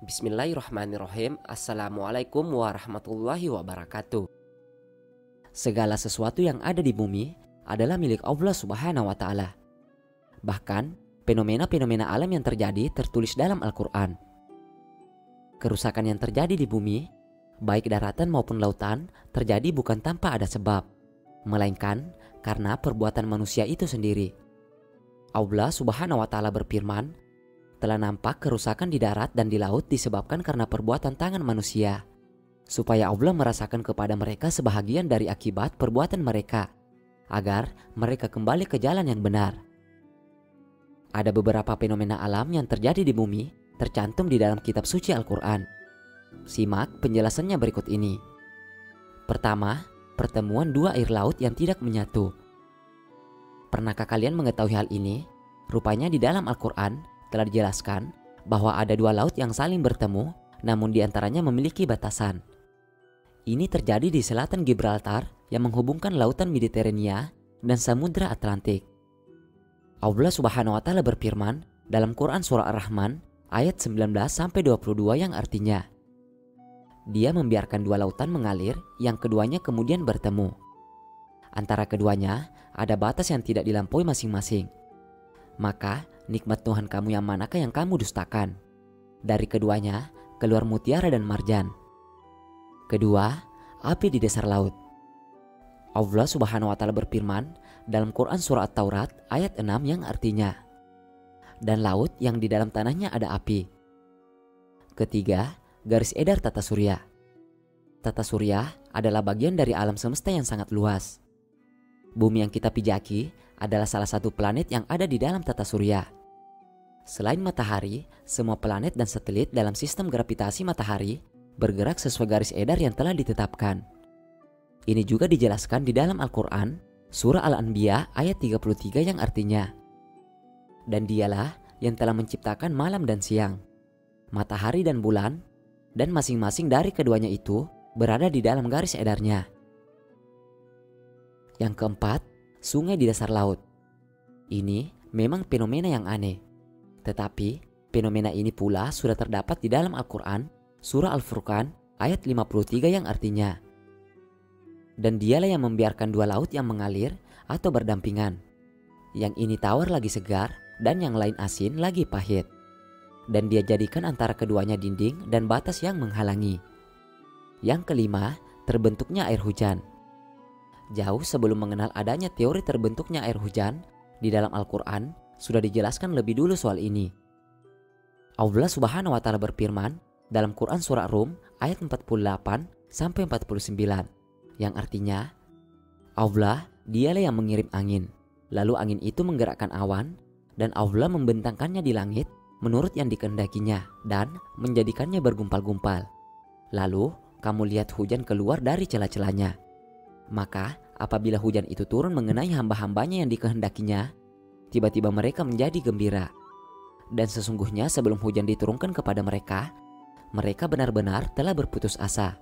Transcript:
Bismillahirrahmanirrahim. Assalamualaikum warahmatullahi wabarakatuh. Segala sesuatu yang ada di bumi adalah milik Allah Subhanahu wa Ta'ala. Bahkan, fenomena-fenomena alam yang terjadi tertulis dalam Al-Quran. Kerusakan yang terjadi di bumi, baik daratan maupun lautan, terjadi bukan tanpa ada sebab, melainkan karena perbuatan manusia itu sendiri. Allah Subhanahu wa Ta'ala berfirman, telah nampak kerusakan di darat dan di laut disebabkan karena perbuatan tangan manusia, supaya Allah merasakan kepada mereka sebahagian dari akibat perbuatan mereka, agar mereka kembali ke jalan yang benar. Ada beberapa fenomena alam yang terjadi di bumi tercantum di dalam kitab suci Al-Quran. Simak penjelasannya berikut ini. Pertama, pertemuan dua air laut yang tidak menyatu. Pernahkah kalian mengetahui hal ini? Rupanya di dalam Al-Quran telah dijelaskan bahwa ada dua laut yang saling bertemu, namun diantaranya memiliki batasan. Ini terjadi di selatan Gibraltar yang menghubungkan lautan Mediterania dan Samudra Atlantik. Allah Subhanahu wa Ta'ala berfirman dalam Quran Surah Ar-Rahman ayat 19-22 yang artinya, Dia membiarkan dua lautan mengalir yang keduanya kemudian bertemu. Antara keduanya ada batas yang tidak dilampaui masing-masing. Maka nikmat Tuhan kamu yang manakah yang kamu dustakan? Dari keduanya keluar mutiara dan marjan. Kedua, api di dasar laut. Allah Subhanahu wa Ta'ala berfirman dalam Quran Surah At-Taurat ayat 6 yang artinya, dan laut yang di dalam tanahnya ada api. Ketiga, garis edar tata surya. Tata surya adalah bagian dari alam semesta yang sangat luas. Bumi yang kita pijaki adalah salah satu planet yang ada di dalam tata surya. Selain matahari, semua planet dan satelit dalam sistem gravitasi matahari bergerak sesuai garis edar yang telah ditetapkan. Ini juga dijelaskan di dalam Al-Quran, Surah Al-Anbiya ayat 33 yang artinya, dan dialah yang telah menciptakan malam dan siang, matahari dan bulan, dan masing-masing dari keduanya itu berada di dalam garis edarnya. Yang keempat, sungai di dasar laut. Ini memang fenomena yang aneh. Tetapi fenomena ini pula sudah terdapat di dalam Al-Quran, Surah Al-Furqan ayat 53 yang artinya, dan dialah yang membiarkan dua laut yang mengalir atau berdampingan. Yang ini tawar lagi segar dan yang lain asin lagi pahit. Dan dia jadikan antara keduanya dinding dan batas yang menghalangi. Yang kelima, terbentuknya air hujan. Jauh sebelum mengenal adanya teori terbentuknya air hujan, di dalam Al-Quran sudah dijelaskan lebih dulu soal ini. Allah Subhanahu wa Ta'ala berfirman dalam Quran Surah Rum ayat 48-49 yang artinya, Allah dialah yang mengirim angin, lalu angin itu menggerakkan awan, dan Allah membentangkannya di langit menurut yang dikehendakinya dan menjadikannya bergumpal-gumpal. Lalu kamu lihat hujan keluar dari celah-celahnya. Maka apabila hujan itu turun mengenai hamba-hambanya yang dikehendakinya, tiba-tiba mereka menjadi gembira. Dan sesungguhnya sebelum hujan diturunkan kepada mereka, mereka benar-benar telah berputus asa.